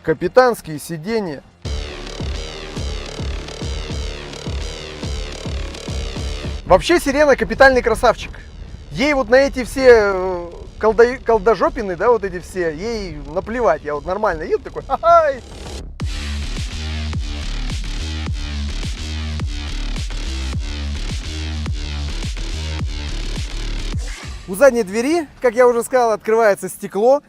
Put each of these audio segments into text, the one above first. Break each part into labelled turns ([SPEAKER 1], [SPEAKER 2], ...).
[SPEAKER 1] капитанские сиденья. Вообще Сирена капитальный красавчик. Ей вот на эти все колдожопины, да, вот эти все, ей наплевать. Я вот нормально еду такой, ха-хай. У задней двери, как я уже сказал, открывается стекло.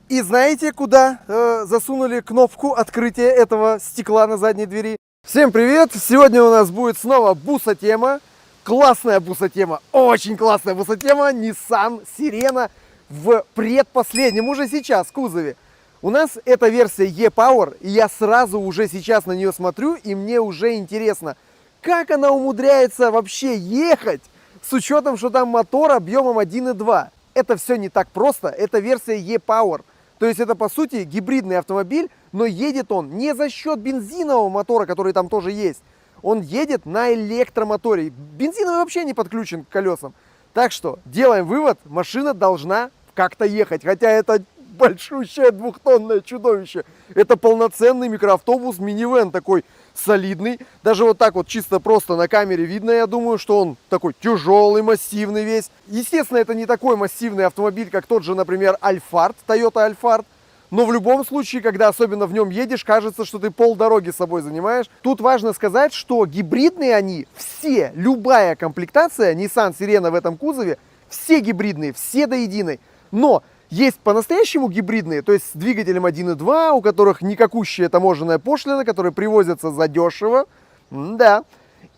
[SPEAKER 1] И знаете, куда засунули кнопку открытия этого стекла на задней двери? Всем привет! Сегодня у нас будет снова буса-тема. Классная буса-тема, очень классная буса-тема. Nissan Sirena в предпоследнем, уже сейчас, кузове. У нас эта версия E-Power, и я сразу уже сейчас на нее смотрю, и мне уже интересно, как она умудряется вообще ехать, с учетом, что там мотор объемом 1.2. Это все не так просто, это версия E-Power. То есть это по сути гибридный автомобиль, но едет он не за счет бензинового мотора, который там тоже есть. Он едет на электромоторе. Бензиновый вообще не подключен к колесам. Так что делаем вывод, машина должна как-то ехать. Хотя это большущее двухтонное чудовище. Это полноценный микроавтобус, минивэн такой солидный. Даже вот так вот чисто просто на камере видно, я думаю, что он такой тяжелый, массивный весь. Естественно, это не такой массивный автомобиль, как тот же, например, Alphard, Toyota Alphard. Но в любом случае, когда особенно в нем едешь, кажется, что ты полдороги с собой занимаешь. Тут важно сказать, что гибридные они все, любая комплектация Nissan Sirena в этом кузове, все гибридные, все до единой. Но есть по-настоящему гибридные, то есть с двигателем 1.2, у которых никакущая таможенная пошлина, которые привозятся задешево. Да.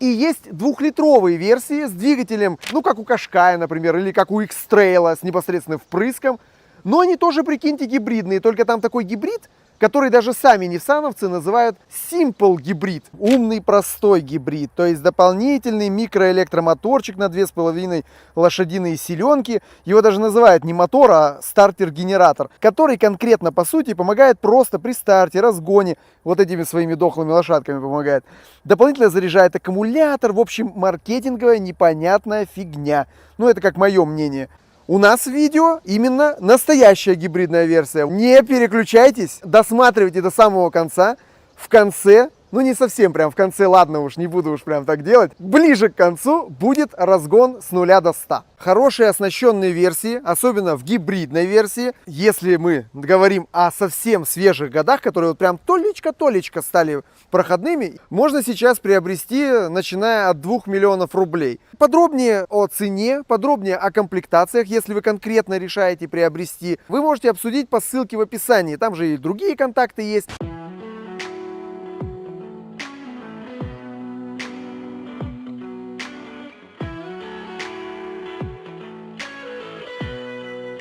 [SPEAKER 1] И есть двухлитровые версии с двигателем, ну как у Qashqai, например, или как у X-Trail с непосредственным впрыском. Но они тоже, прикиньте, гибридные, только там такой гибрид, который даже сами ниссановцы называют Simple гибрид, умный простой гибрид, то есть дополнительный микроэлектромоторчик на 2,5 лошадиные силенки. Его даже называют не мотор, а стартер-генератор, который конкретно по сути помогает просто при старте, разгоне, вот этими своими дохлыми лошадками помогает. Дополнительно заряжает аккумулятор, в общем, маркетинговая непонятная фигня. Ну, это как мое мнение. У нас в видео именно настоящая гибридная версия. Не переключайтесь, досматривайте до самого конца. В конце, ну не совсем прям в конце, ладно уж, не буду уж прям так делать. Ближе к концу будет разгон с 0 до 100. Хорошие оснащенные версии, особенно в гибридной версии. Если мы говорим о совсем свежих годах, которые вот прям толечко-толечко стали проходными, можно сейчас приобрести, начиная от 2 миллионов рублей. Подробнее о цене, подробнее о комплектациях, если вы конкретно решаете приобрести, вы можете обсудить по ссылке в описании. Там же и другие контакты есть.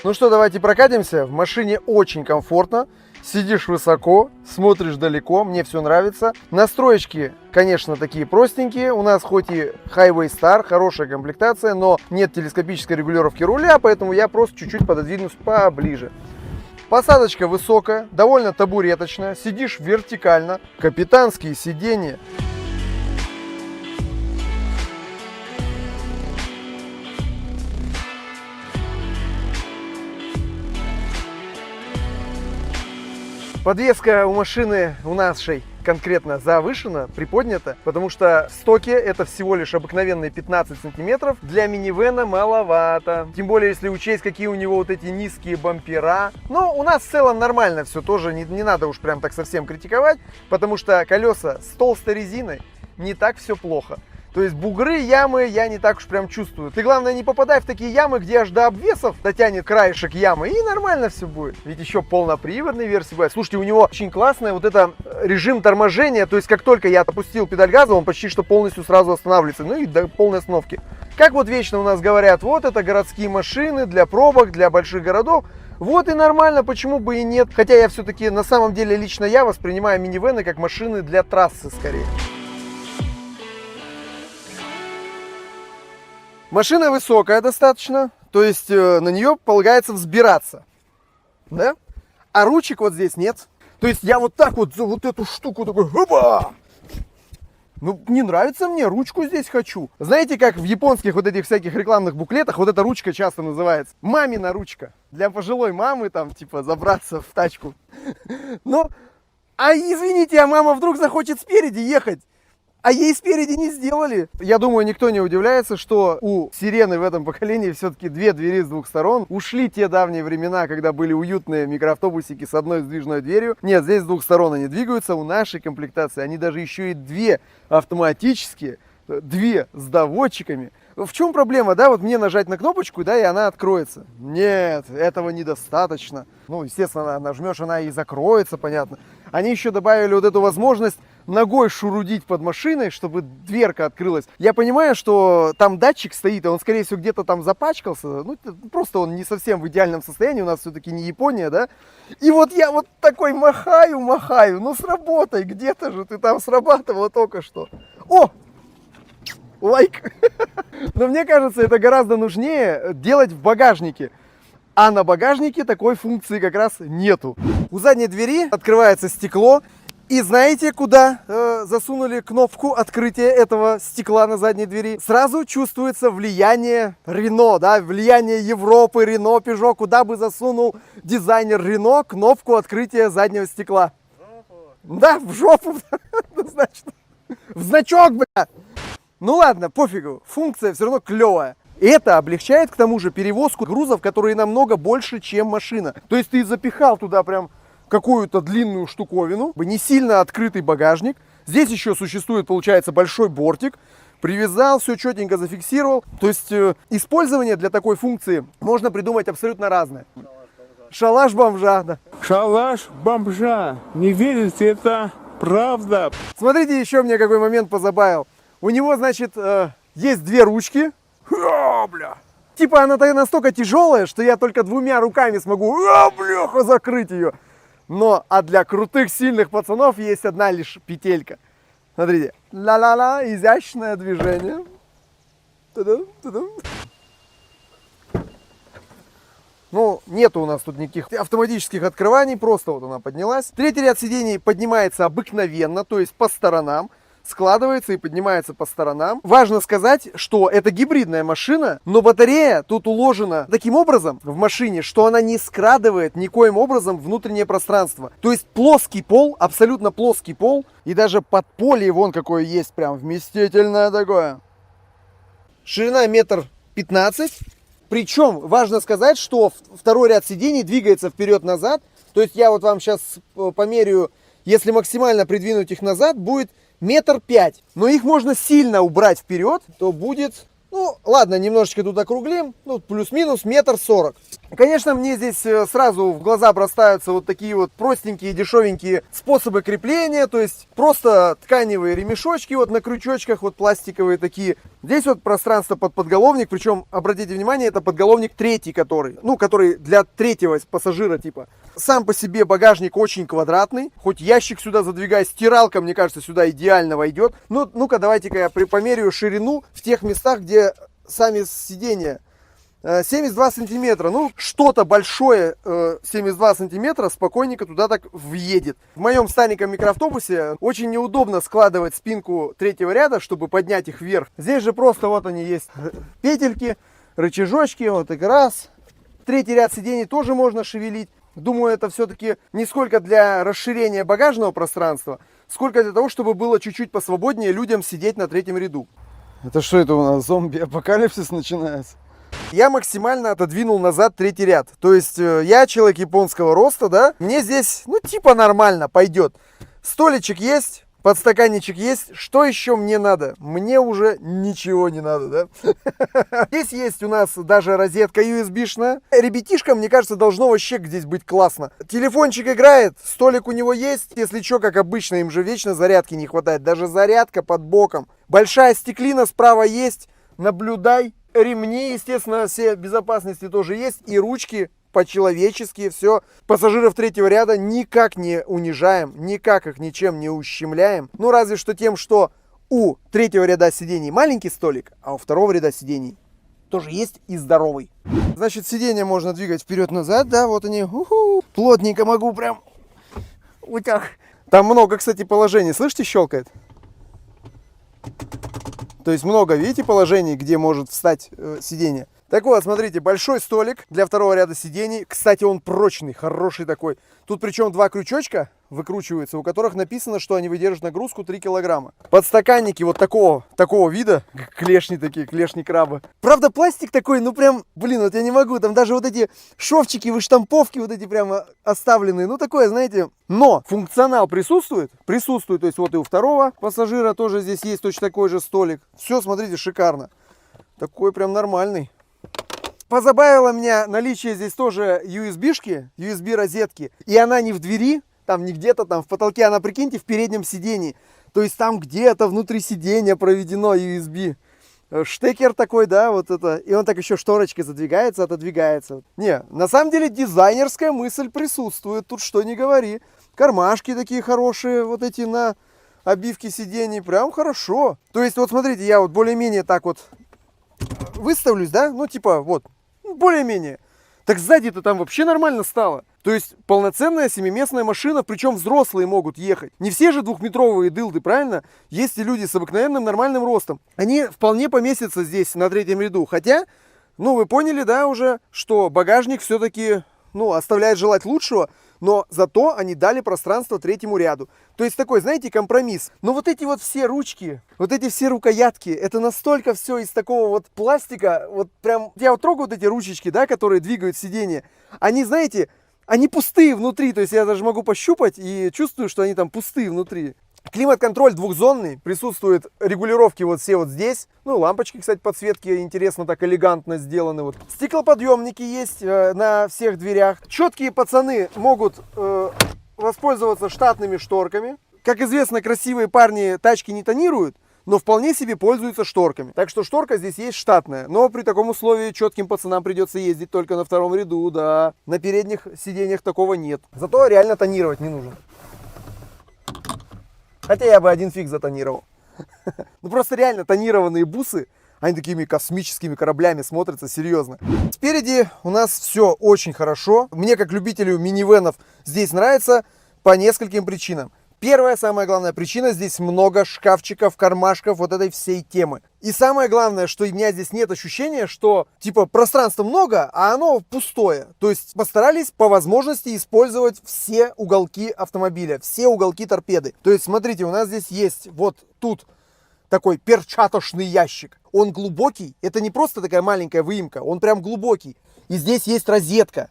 [SPEAKER 1] Ну что, давайте прокатимся. В машине очень комфортно. Сидишь высоко, смотришь далеко, мне все нравится. Настроечки, конечно, такие простенькие. У нас хоть и Highway Star, хорошая комплектация, но нет телескопической регулировки руля, поэтому я просто чуть-чуть пододвинусь поближе. Посадочка высокая, довольно табуреточная, сидишь вертикально. Капитанские сиденья. Подвеска у машины, у нашей конкретно завышена, приподнята, потому что в стоке это всего лишь обыкновенные 15 сантиметров. Для минивэна маловато. Тем более, если учесть, какие у него вот эти низкие бампера. Но у нас в целом нормально все тоже, не надо уж прям так совсем критиковать, потому что колеса с толстой резиной, не так все плохо. То есть бугры, ямы я не так уж прям чувствую. Ты, главное, не попадай в такие ямы, где аж до обвесов дотянет краешек ямы, и нормально все будет. Ведь еще полноприводная версия бывает. Слушайте, у него очень классная вот это режим торможения. То есть, как только я опустил педаль газа, он почти что полностью сразу останавливается. Ну и до полной остановки. Как вот вечно у нас говорят, вот это городские машины для пробок, для больших городов. Вот и нормально, почему бы и нет. Хотя я все-таки, на самом деле, лично я воспринимаю минивэны как машины для трассы скорее. Машина высокая достаточно, то есть на нее полагается взбираться, да? А ручек вот здесь нет. То есть я вот так вот за вот эту штуку такой, опа! Ну, не нравится мне, ручку здесь хочу. Знаете, как в японских вот этих всяких рекламных буклетах вот эта ручка часто называется? Мамина ручка. Для пожилой мамы там, типа, забраться в тачку. Но А извините, а мама вдруг захочет спереди ехать, а ей спереди не сделали. Я думаю, никто не удивляется, что у Сирены в этом поколении все-таки две двери с двух сторон. Ушли те давние времена, когда были уютные микроавтобусики с одной сдвижной дверью. Нет, здесь с двух сторон они двигаются. У нашей комплектации они даже еще и две автоматические, две с доводчиками. В чем проблема, да, вот мне нажать на кнопочку, да, и она откроется. Нет, этого недостаточно. Ну, естественно, нажмешь, она и закроется, понятно. Они еще добавили вот эту возможность ногой шурудить под машиной, чтобы дверка открылась. Я понимаю, что там датчик стоит, и он, скорее всего, где-то там запачкался. Ну, просто он не совсем в идеальном состоянии, у нас все-таки не Япония, да. И вот я вот такой махаю, ну сработай, где-то же ты там срабатывала только что. О! Лайк! Но мне кажется, это гораздо нужнее делать в багажнике. А на багажнике такой функции как раз нету. У задней двери открывается стекло. И знаете, куда засунули кнопку открытия этого стекла на задней двери? Сразу чувствуется влияние Рено, да, влияние Европы, Рено, Пежо. Куда бы засунул дизайнер Рено кнопку открытия заднего стекла? В жопу. Да, в жопу. Значит, в значок, бля. Ну ладно, пофигу, функция все равно клевая. Это облегчает, к тому же, перевозку грузов, которые намного больше, чем машина. То есть ты запихал туда прям какую-то длинную штуковину, не сильно открытый багажник. Здесь еще существует, получается, большой бортик. Привязал, все четенько зафиксировал. То есть использование для такой функции можно придумать абсолютно разное. Шалаш бомжа, да.
[SPEAKER 2] Шалаш бомжа. Не верите, это правда.
[SPEAKER 1] Смотрите, еще мне какой момент позабавил. У него, значит, есть две ручки. Бля. Типа она настолько тяжелая, что я только двумя руками смогу, бляха, закрыть ее. Но, а для крутых, сильных пацанов есть одна лишь петелька. Смотрите. Ла-ла-ла, изящное движение. Тудум, тудум. Ну, нету у нас тут никаких автоматических открываний, просто вот она поднялась. Третий ряд сидений поднимается обыкновенно, то есть по сторонам. Складывается и поднимается по сторонам. Важно сказать, что это гибридная машина, но батарея тут уложена таким образом в машине, что она не скрадывает никоим образом внутреннее пространство. То есть плоский пол, абсолютно плоский пол, и даже подполье вон какое есть, прям вместительное такое. Ширина 1,15 м. Причем важно сказать, что второй ряд сидений двигается вперед-назад. То есть я вот вам сейчас померяю, если максимально придвинуть их назад, будет 1,5 м. Но их можно сильно убрать вперед, то будет, ну ладно, немножечко тут округлим, ну плюс-минус 1,40 м. Конечно, мне здесь сразу в глаза бросаются вот такие вот простенькие, дешевенькие способы крепления, то есть просто тканевые ремешочки вот на крючочках, вот пластиковые такие. Здесь вот пространство под подголовник, причем, обратите внимание, это подголовник третий, который для третьего пассажира типа. Сам по себе багажник очень квадратный, хоть ящик сюда задвигай, стиралка, мне кажется, сюда идеально войдет. Ну, ну-ка, давайте-ка я померяю ширину в тех местах, где сами сиденья. 72 сантиметра, ну что-то большое 72 сантиметра спокойненько туда так въедет. В моем стареньком микроавтобусе очень неудобно складывать спинку третьего ряда, чтобы поднять их вверх. Здесь же просто вот они есть петельки, рычажочки, вот так раз. Третий ряд сидений тоже можно шевелить. Думаю, это все-таки не сколько для расширения багажного пространства, сколько для того, чтобы было чуть-чуть посвободнее людям сидеть на третьем ряду. Это что это у нас, зомби-апокалипсис начинается? Я максимально отодвинул назад третий ряд. То есть я человек японского роста, да? Мне здесь, ну, типа нормально пойдет. Столичек есть, подстаканничек есть. Что еще мне надо? Мне уже ничего не надо, да? Здесь есть у нас даже розетка USB-шная. Ребятишкам, мне кажется, должно вообще здесь быть классно. Телефончик играет, столик у него есть. Если что, как обычно, им же вечно зарядки не хватает. Даже зарядка под боком. Большая стеклина справа есть. Наблюдай. Ремни, естественно, все безопасности тоже есть. И ручки по-человечески, все. Пассажиров третьего ряда никак не унижаем, никак их ничем не ущемляем. Ну, разве что тем, что у третьего ряда сидений маленький столик, а у второго ряда сидений тоже есть и здоровый. Значит, сиденья можно двигать вперед-назад, да, вот они. Плотненько могу прям. Утях. Там много, кстати, положений. Слышите, щелкает? То есть много, видите, положений, где может встать сиденье. Так вот, смотрите, большой столик для второго ряда сидений. Кстати, он прочный, хороший такой. Тут причем два крючочка выкручиваются, у которых написано, что они выдержат нагрузку 3 килограмма. Подстаканники вот такого вида, клешни такие, клешни краба. Правда, пластик такой, ну прям, блин, вот я не могу, там даже вот эти шовчики, выштамповки вот эти прямо оставленные, ну такое, знаете. Но функционал присутствует, то есть вот и у второго пассажира тоже здесь есть точно такой же столик. Все, смотрите, шикарно. Такой прям нормальный. Позабавило меня наличие здесь тоже USB-шки, USB-розетки. И она не в двери, там не где-то там в потолке, она, прикиньте, в переднем сидении. То есть там где-то внутри сидения проведено USB. Штекер такой, да, вот это. И он так еще шторочкой задвигается, отодвигается. Не, на самом деле дизайнерская мысль присутствует, тут что ни говори. Кармашки такие хорошие, вот эти на обивке сидений, прям хорошо. То есть вот смотрите, я вот более-менее так вот выставлюсь, да, ну типа вот, более-менее. Так сзади-то там вообще нормально стало. То есть полноценная семиместная машина, причем взрослые могут ехать. Не все же двухметровые дылды, правильно? Есть и люди с обыкновенным нормальным ростом. Они вполне поместятся здесь на третьем ряду. Хотя, ну вы поняли, да, уже, что багажник все-таки, ну, оставляет желать лучшего. Но зато они дали пространство третьему ряду. То есть такой, знаете, компромисс. Но вот эти вот все ручки, вот эти все рукоятки, это настолько все из такого вот пластика. Вот прям, я вот трогаю вот эти ручечки, да, которые двигают сиденье. Они, знаете, они пустые внутри. То есть я даже могу пощупать и чувствую, что они там пустые внутри. Климат-контроль двухзонный, присутствуют регулировки вот все вот здесь. Ну, лампочки, кстати, подсветки интересно так элегантно сделаны. Вот. Стеклоподъемники есть на всех дверях. Четкие пацаны могут воспользоваться штатными шторками. Как известно, красивые парни тачки не тонируют, но вполне себе пользуются шторками. Так что шторка здесь есть штатная. Но при таком условии четким пацанам придется ездить только на втором ряду, да. На передних сиденьях такого нет. Зато реально тонировать не нужно. Хотя я бы один фиг затонировал. Ну просто реально тонированные бусы, они такими космическими кораблями смотрятся, серьезно. Спереди у нас все очень хорошо. Мне, как любителю минивенов, здесь нравится по нескольким причинам. Первая, самая главная причина, здесь много шкафчиков, кармашков, вот этой всей темы. И самое главное, что у меня здесь нет ощущения, что типа пространства много, а оно пустое. То есть постарались по возможности использовать все уголки автомобиля, все уголки торпеды. То есть смотрите, у нас здесь есть вот тут такой перчаточный ящик. Он глубокий, это не просто такая маленькая выемка, он прям глубокий. И здесь есть розетка.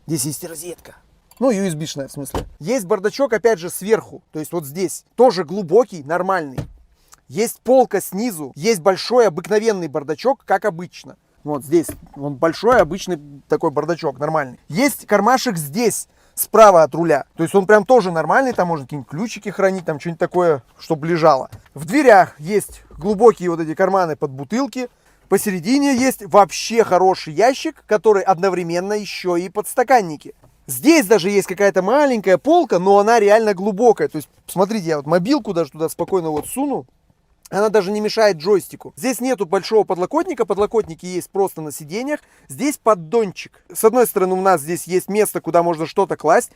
[SPEAKER 1] Здесь есть розетка. Ну, USB-шная в смысле. Есть бардачок, опять же, сверху. То есть вот здесь. Тоже глубокий, нормальный. Есть полка снизу. Есть большой обыкновенный бардачок, как обычно. Вот здесь. Он большой, обычный такой бардачок, нормальный. Есть кармашек здесь, справа от руля. То есть он прям тоже нормальный. Там можно какие-нибудь ключики хранить, там что-нибудь такое, чтобы лежало. В дверях есть глубокие вот эти карманы под бутылки. Посередине есть вообще хороший ящик, который одновременно еще и подстаканники. Здесь даже есть какая-то маленькая полка, но она реально глубокая. То есть, смотрите, я вот мобилку даже туда спокойно вот суну. Она даже не мешает джойстику. Здесь нету большого подлокотника. Подлокотники есть просто на сиденьях. Здесь поддончик. С одной стороны, у нас здесь есть место, куда можно что-то класть.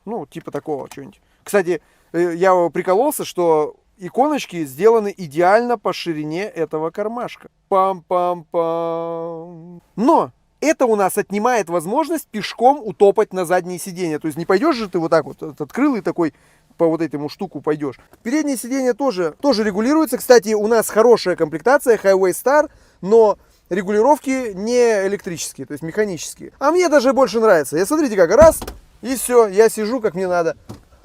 [SPEAKER 1] Ну, типа такого что-нибудь. Кстати, я прикололся, что иконочки сделаны идеально по ширине этого кармашка. Пам-пам-пам. Но это у нас отнимает возможность пешком утопать на заднее сиденье. То есть не пойдешь же ты вот так вот, открыл и такой по вот этому штуку пойдешь. Переднее сиденье тоже регулируется. Кстати, у нас хорошая комплектация Highway Star, но регулировки не электрические, то есть механические. А мне даже больше нравится. Я смотрите как, раз, и все, я сижу как мне надо.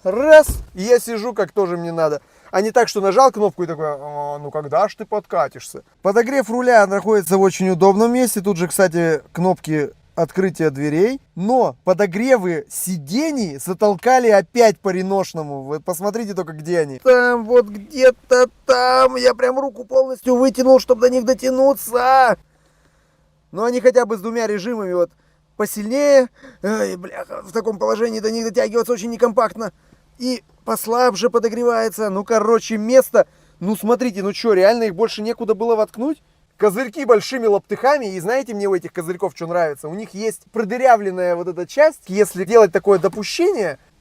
[SPEAKER 1] Раз, и я сижу как тоже мне надо. А не так, что нажал кнопку и такой, ну когда ж ты подкатишься. Подогрев руля находится в очень удобном месте. Тут же, кстати, кнопки открытия дверей. Но подогревы сидений затолкали опять по-реношному. Вы посмотрите только, где они. Там, вот где-то там. Я прям руку полностью вытянул, чтобы до них дотянуться. Но они хотя бы с двумя режимами вот посильнее. Ай, бляха, в таком положении до них дотягиваться очень некомпактно. И послабже подогревается. Ну, короче, место. Ну, смотрите, ну что, реально их больше некуда было воткнуть? Козырьки большими лоптыхами. И знаете, мне у этих козырьков что нравится? У них есть продырявленная вот эта часть. Если делать такое допущение,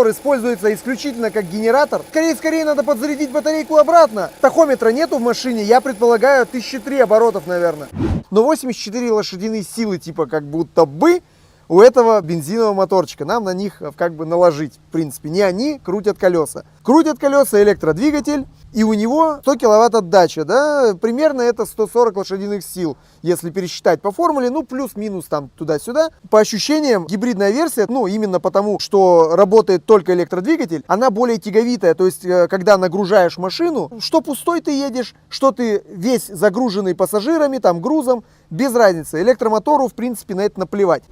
[SPEAKER 1] мотор используется исключительно как генератор, скорее надо подзарядить батарейку обратно. Тахометра нету в машине, я предполагаю 1003 оборотов, наверное. Но 84 лошадиные силы, типа как будто бы у этого бензинового моторчика. Нам на них как бы наложить, в принципе. Не они крутят колеса. Крутят колеса электродвигатель, и у него 100 киловатт отдача, да, примерно это 140 лошадиных сил, если пересчитать по формуле, ну, плюс-минус там туда-сюда. По ощущениям, гибридная версия, ну, именно потому, что работает только электродвигатель, она более тяговитая, то есть, когда нагружаешь машину, что пустой ты едешь, что ты весь загруженный пассажирами, там, грузом, без разницы. Электромотору, в принципе, на это наплевать.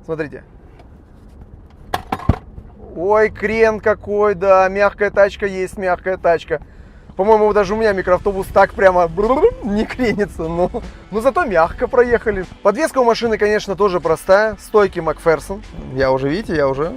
[SPEAKER 1] Смотрите. Ой, крен какой, да, мягкая тачка есть, мягкая тачка. По-моему, даже у меня микроавтобус так прямо не кренится, но зато мягко проехали. Подвеска у машины, конечно, тоже простая. Стойки Макферсон. Я уже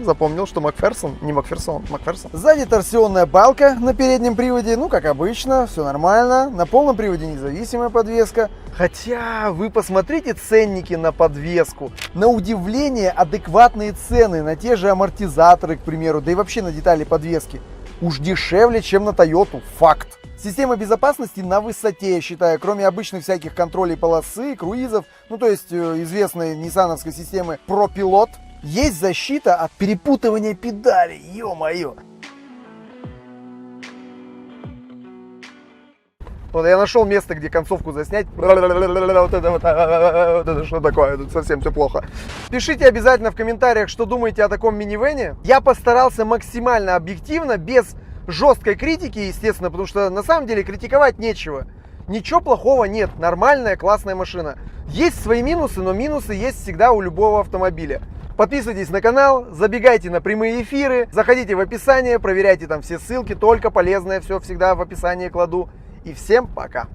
[SPEAKER 1] запомнил, что Макферсон, не Макферсон, Макферсон. Сзади торсионная балка на переднем приводе, ну, как обычно, все нормально. На полном приводе независимая подвеска. Хотя вы посмотрите ценники на подвеску. На удивление адекватные цены на те же амортизаторы, к примеру, да и вообще на детали подвески. Уж дешевле, чем на Тойоту, факт. Система безопасности на высоте, я считаю, кроме обычных всяких контролей полосы, круизов, ну то есть известной ниссановской системы ProPilot, есть защита от перепутывания педалей, ё-моё. Вот я нашел место, где концовку заснять. Вот это что такое? Тут совсем все плохо. Пишите обязательно в комментариях, что думаете о таком минивэне. Я постарался максимально объективно, без жесткой критики, естественно, потому что на самом деле критиковать нечего. Ничего плохого нет. Нормальная, классная машина. Есть свои минусы, но минусы есть всегда у любого автомобиля. Подписывайтесь на канал, забегайте на прямые эфиры, заходите в описание, проверяйте там все ссылки, только полезное все всегда в описании кладу. И всем пока!